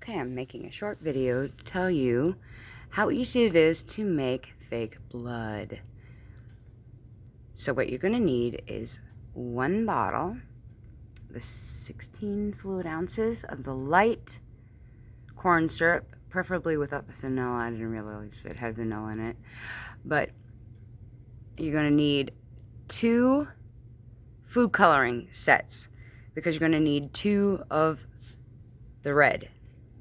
Okay, I'm making a short video to tell you how easy it is to make fake blood. So what you're going to need is one bottle, the 16 fluid ounces of the light corn syrup, preferably without the vanilla. I didn't realize it had vanilla in it. But you're going to need 2 food coloring sets because you're going to need 2 of the red.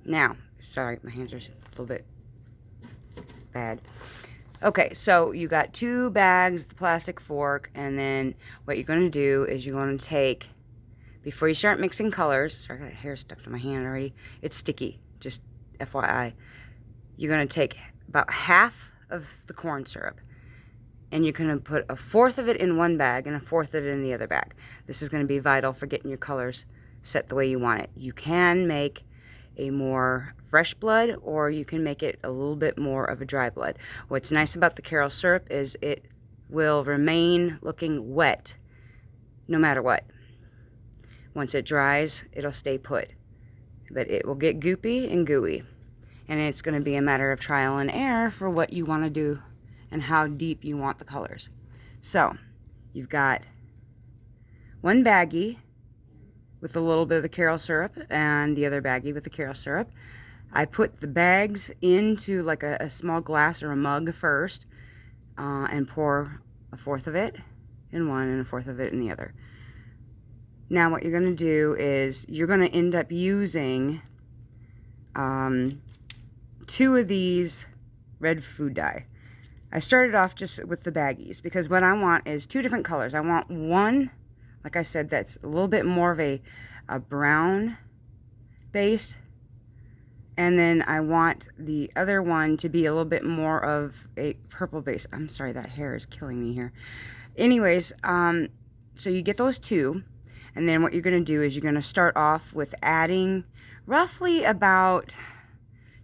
Now, sorry, my hands are a little bit bad. Okay, so you got 2 bags, the plastic fork, and then what you're going to do is you're going to take, before you start mixing colors, sorry, I got hair stuck to my hand already. It's sticky, just FYI. You're going to take about half of the corn syrup, and you're going to put 1/4 of it in one bag and 1/4 of it in the other bag. This is going to be vital for getting your colors set the way you want it. You can make a more fresh blood, or you can make it a little bit more of a dry blood. What's nice about the Karol syrup is it will remain looking wet no matter what. Once it dries, it'll stay put, but it will get goopy and gooey, and it's going to be a matter of trial and error for what you want to do and how deep you want the colors. So you've got one baggie with a little bit of the Karol syrup and the other baggie with the Karol syrup. I put the bags into like a small glass or a mug first, and pour 1/4 of it in one and 1/4 of it in the other. Now what you're going to do is you're going to end up using 2 of these red food dye. I started off just with the baggies because what I want is 2 different colors. I want one, like I said, that's a little bit more of a brown base, and then I want the other one to be a little bit more of a purple base. I'm sorry, that hair is killing me here. Anyways, so you get those 2, and then what you're going to do is you're going to start off with adding roughly about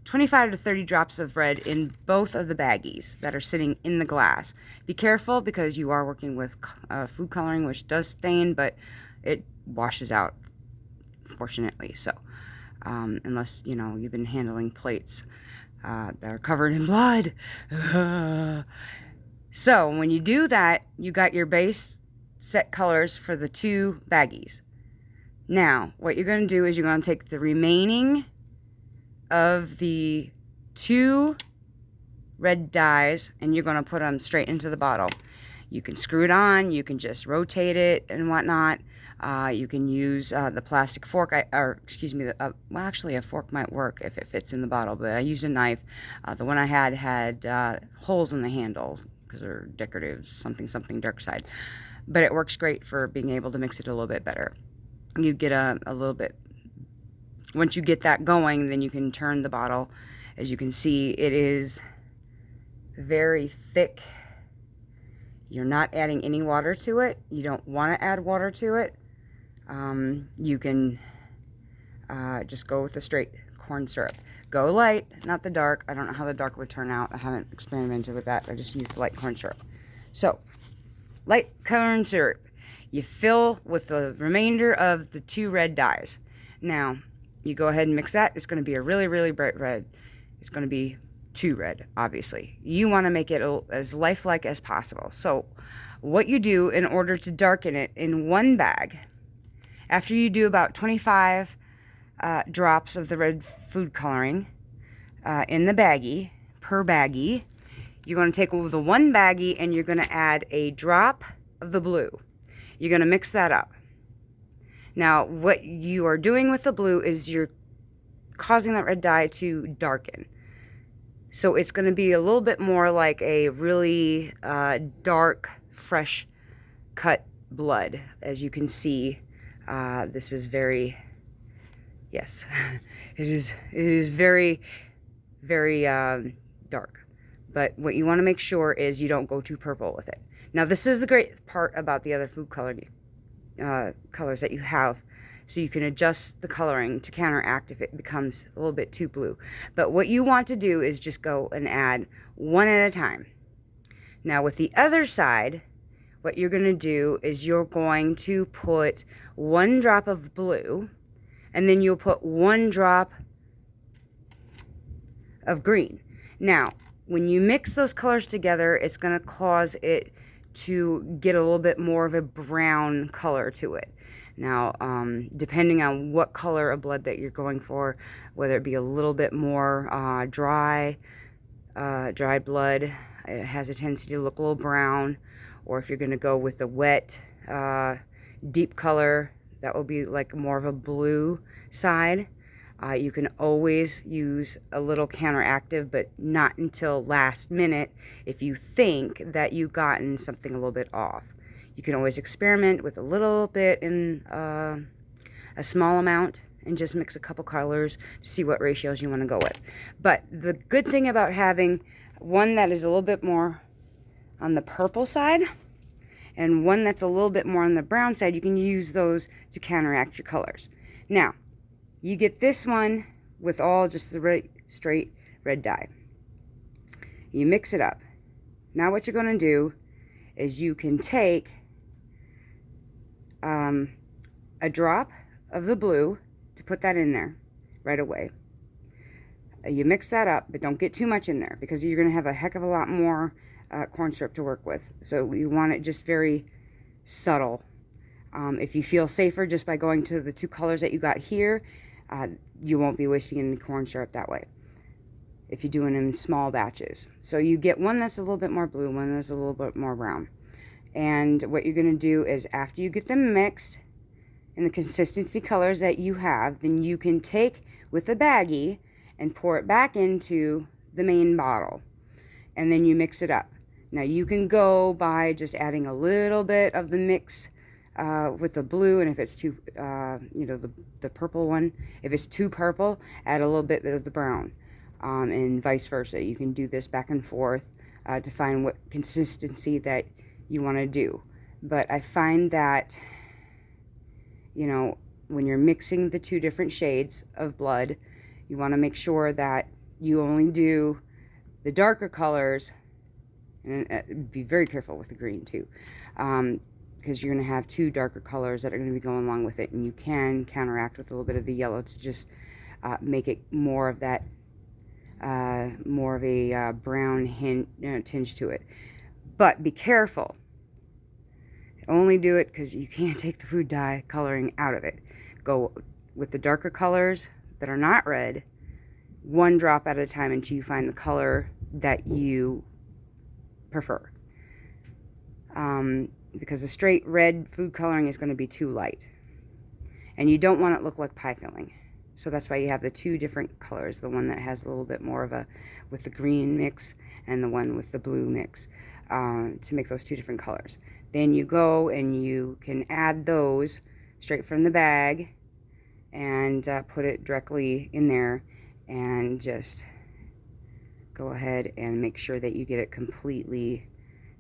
25 to 30 drops of red in both of the baggies that are sitting in the glass. Be careful because you are working with food coloring, which does stain, but it washes out, fortunately. So, unless, you know, you've been handling plates that are covered in blood. So, when you do that, you got your base set colors for the 2 baggies. Now, what you're going to do is you're going to take the remaining of the 2 red dyes and you're going to put them straight into the bottle. You can screw it on, you can just rotate it and whatnot. You can use the plastic fork, well, actually a fork might work if it fits in the bottle, but I used a knife. The one I had holes in the handle because they're decorative, something dark side. But it works great for being able to mix it a little bit better. You get a little bit. Once you get that going, then you can turn the bottle. As you can see, it is very thick. You're not adding any water to it. You don't want to add water to it. You can just go with the straight corn syrup. Go light, not the dark. I don't know how the dark would turn out. I haven't experimented with that. I just used the light corn syrup. So, light corn syrup. You fill with the remainder of the 2 red dyes. Now, you go ahead and mix that. It's going to be a really, really bright red. It's going to be too red, obviously. You want to make it as lifelike as possible. So what you do in order to darken it in one bag, after you do about 25 drops of the red food coloring in the baggie, per baggie, you're going to take the one baggie and you're going to add a drop of the blue. You're going to mix that up. Now, what you are doing with the blue is you're causing that red dye to darken. So it's going to be a little bit more like a really dark, fresh cut blood. As you can see, this is very, yes, it is very, very dark. But what you want to make sure is you don't go too purple with it. Now, this is the great part about the other food coloring colors that you have, so you can adjust the coloring to counteract if it becomes a little bit too blue. But what you want to do is just go and add one at a time. Now with the other side, what you're going to do is you're going to put 1 drop of blue, and then you'll put 1 drop of green. Now, when you mix those colors together, it's going to cause it to get a little bit more of a brown color to it. Now, depending on what color of blood that you're going for, whether it be a little bit more dry blood, it has a tendency to look a little brown, or if you're going to go with the wet, deep color, that will be like more of a blue side. You can always use a little counteractive, but not until last minute if you think that you've gotten something a little bit off. You can always experiment with a little bit in a small amount and just mix a couple colors to see what ratios you want to go with. But the good thing about having one that is a little bit more on the purple side and one that's a little bit more on the brown side, you can use those to counteract your colors. Now, you get this one with all just the straight red dye. You mix it up. Now what you're going to do is you can take a drop of the blue to put that in there right away. You mix that up, but don't get too much in there because you're going to have a heck of a lot more corn syrup to work with. So you want it just very subtle. If you feel safer just by going to the two colors that you got here, you won't be wasting any corn syrup that way if you're doing them in small batches. So you get one that's a little bit more blue, one that's a little bit more brown. And what you're going to do is after you get them mixed in the consistency colors that you have, then you can take with a baggie and pour it back into the main bottle. And then you mix it up. Now you can go by just adding a little bit of the mix with the blue, and if it's too, the purple one, if it's too purple, add a little bit of the brown, and vice versa. You can do this back and forth to find what consistency that you want to do. But I find that, when you're mixing the two different shades of blood, you want to make sure that you only do the darker colors, and be very careful with the green too. Because you're going to have two darker colors that are going to be going along with it, and you can counteract with a little bit of the yellow to just make it more of that, more of a brown tinge to it. But be careful. Only do it because you can't take the food dye coloring out of it. Go with the darker colors that are not red, one drop at a time until you find the color that you prefer. Because the straight red food coloring is going to be too light. And you don't want it to look like pie filling. So that's why you have the two different colors, the one that has a little bit more of with the green mix and the one with the blue mix, to make those two different colors. Then you go and you can add those straight from the bag and put it directly in there and just go ahead and make sure that you get it completely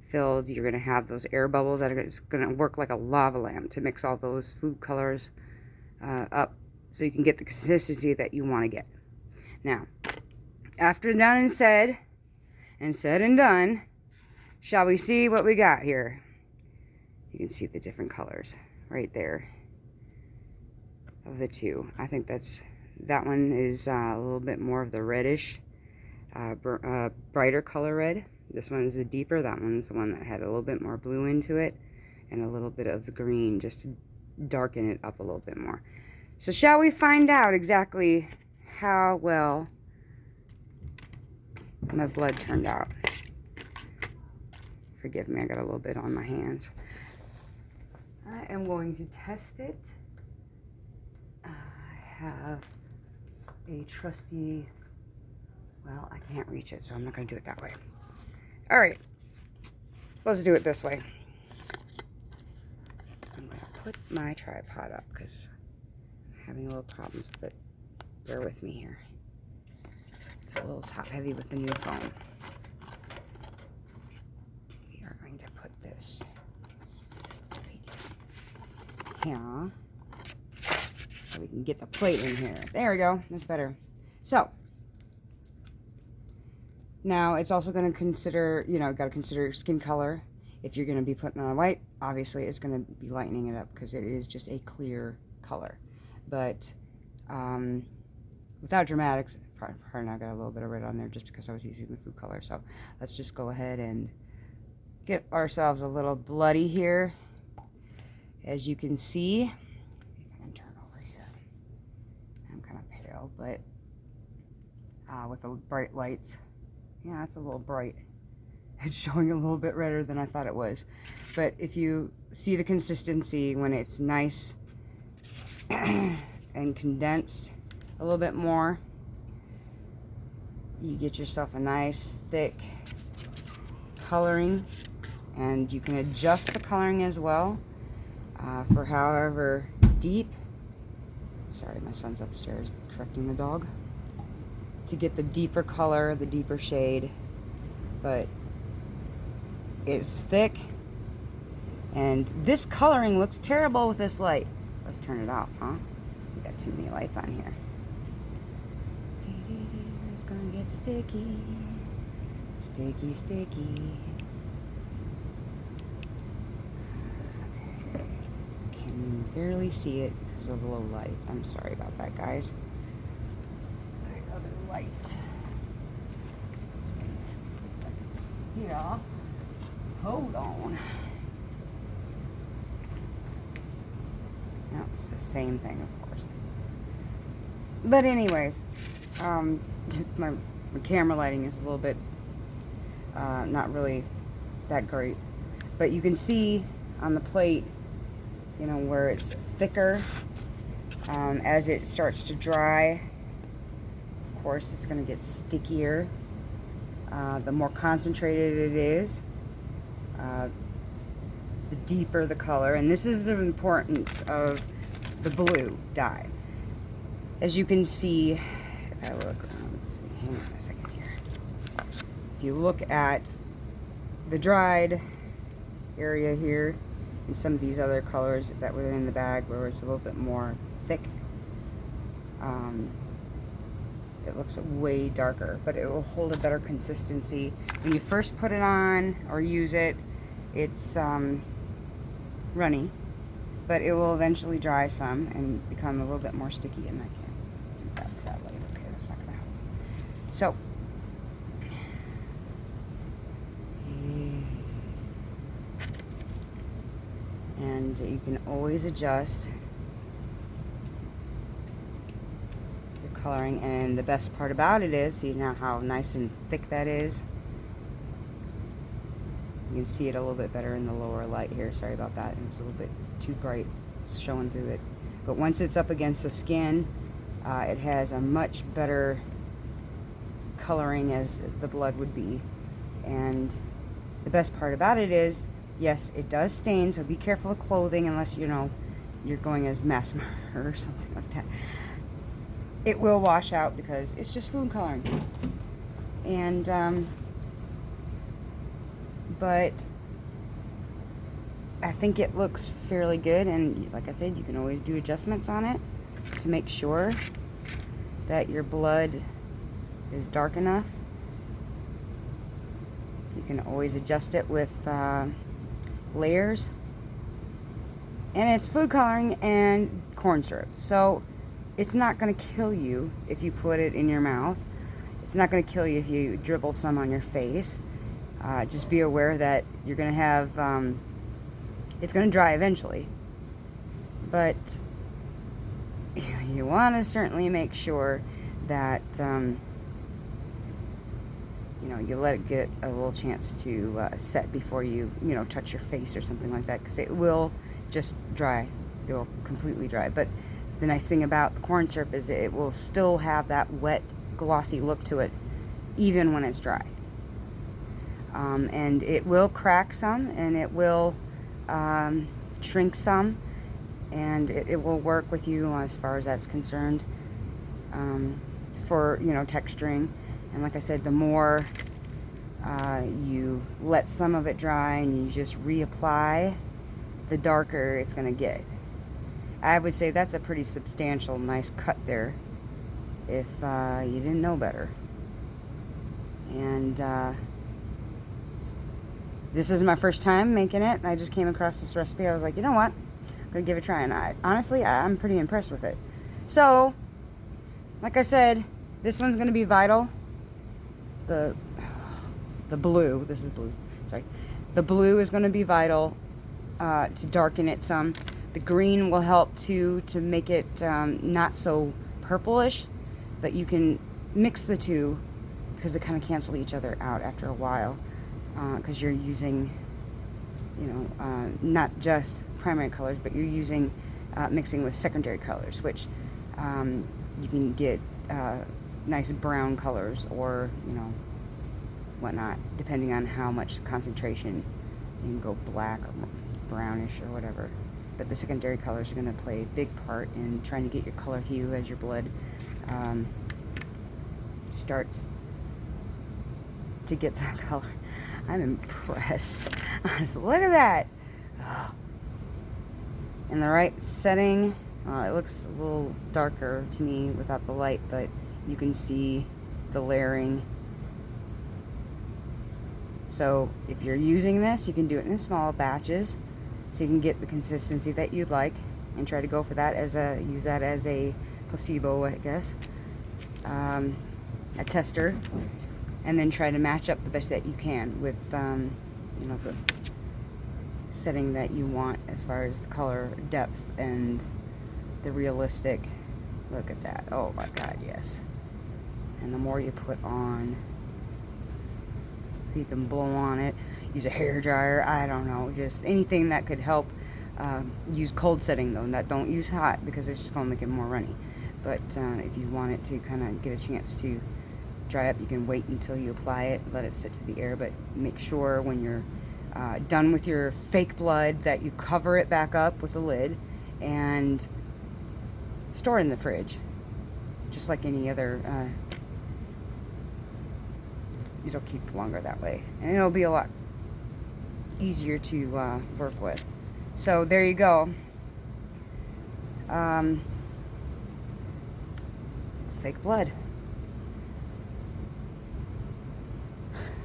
filled. You're going to have those air bubbles that are going to work like a lava lamp to mix all those food colors up so you can get the consistency that you want to get. Now, after done and said and done, shall we see what we got here? You can see the different colors right there of the two. I think that one is a little bit more of the reddish, brighter color red. This one's the deeper. That one's the one that had a little bit more blue into it and a little bit of the green just to darken it up a little bit more. So shall we find out exactly how well my blood turned out? Forgive me, I got a little bit on my hands. I am going to test it. I have a trusty, well, I can't reach it, so I'm not going to do it that way. All right, let's do it this way. I'm going to put my tripod up because I'm having a little problems with it. Bear with me here. It's a little top heavy with the new phone. We are going to put this right here so we can get the plate in here. There we go. That's better. So now it's also going to consider, got to consider skin color. If you're going to be putting on white, obviously it's going to be lightening it up because it is just a clear color. But without dramatics, Pardon, I got a little bit of red on there just because I was using the food color. So let's just go ahead and get ourselves a little bloody here. As you can see, if I can turn over here, I'm kind of pale, but with the bright lights, yeah, it's a little bright. It's showing a little bit redder than I thought it was. But if you see the consistency when it's nice and condensed a little bit more, you get yourself a nice thick coloring, and you can adjust the coloring as well for however deep. Sorry, my son's upstairs correcting the dog. To get the deeper color, the deeper shade, but it's thick, and this coloring looks terrible with this light. Let's turn it off, huh? We got too many lights on here. It's gonna get sticky, sticky, sticky. Okay. Can barely see it because of the low light. I'm sorry about that, guys. The other light. Yeah. Hold on. No, it's the same thing, of course. But anyways, my camera lighting is a little bit not really that great. But you can see on the plate, you know, where it's thicker. As it starts to dry, of course, it's going to get stickier. The more concentrated it is, the deeper the color. And this is the importance of the blue dye. As you can see, if I look, hang on a second here. If you look at the dried area here and some of these other colors that were in the bag where it's a little bit more thick, it looks way darker, but it will hold a better consistency. When you first put it on or use it, it's runny, but it will eventually dry some and become a little bit more sticky, and I can't do that with that light. Okay, that's not going to help. So, and you can always adjust coloring, and the best part about it is, see now how nice and thick that is. You can see it a little bit better in the lower light here. Sorry about that, it was a little bit too bright, it's showing through it. But once it's up against the skin, it has a much better coloring as the blood would be. And the best part about it is, yes, it does stain, so be careful with clothing unless, you know, you're going as mass murder or something like that. It will wash out because it's just food coloring. And, but I think it looks fairly good, and like I said, you can always do adjustments on it to make sure that your blood is dark enough. You can always adjust it with layers. And it's food coloring and corn syrup, so it's not going to kill you if you put it in your mouth. It's not going to kill you if you dribble some on your face. Just be aware that you're going to have, it's going to dry eventually. But you want to certainly make sure that, you know, you let it get a little chance to set before you know, touch your face or something like that, because it will just dry. It will completely dry. But the nice thing about the corn syrup is it will still have that wet, glossy look to it, even when it's dry. And it will crack some, and it will shrink some, and it will work with you as far as that's concerned, for, you know, texturing. And like I said, the more you let some of it dry and you just reapply, the darker it's going to get. I would say that's a pretty substantial, nice cut there, if you didn't know better. And this is my first time making it. I just came across this recipe. I was like, you know what? I'm going to give it a try. And honestly, I'm pretty impressed with it. So, like I said, This one's going to be vital. The blue, this is blue, sorry. The blue is going to be vital to darken it some. The green will help too, to make it not so purplish, but you can mix the two because they kind of cancel each other out after a while, because you're using, you know, not just primary colors, but you're using mixing with secondary colors, which you can get nice brown colors, or, you know, whatnot, depending on how much concentration. You can go black or brownish or whatever. But the secondary colors are going to play a big part in trying to get your color hue as your blood starts to get that color. I'm impressed. Honestly, look at that. Oh. In the right setting, it looks a little darker to me without the light, but you can see the layering. So if you're using this, you can do it in small batches, so you can get the consistency that you'd like, and try to go for that as a, use that as a placebo, I guess, a tester, and then try to match up the best that you can with, you know, the setting that you want as far as the color depth and the realistic. Look at that. Oh my God, yes. And the more you put on, you can blow on it, use a hair dryer, I don't know, just anything that could help. Use cold setting though, don't use hot, because it's just going to make it more runny. But if you want it to kind of get a chance to dry up, you can wait until you apply it, let it sit to the air, but make sure when you're done with your fake blood that you cover it back up with a lid and store it in the fridge, just like any other. It'll keep longer that way, and it'll be a lot easier to work with. So there you go. Fake blood.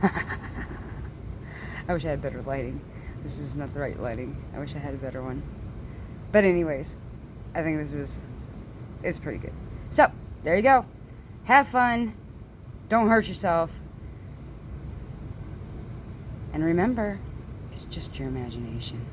I wish I had better lighting. This is not the right lighting. I wish I had a better one. But anyways, I think this is pretty good. So there you go. Have fun. Don't hurt yourself. And remember, it's just your imagination.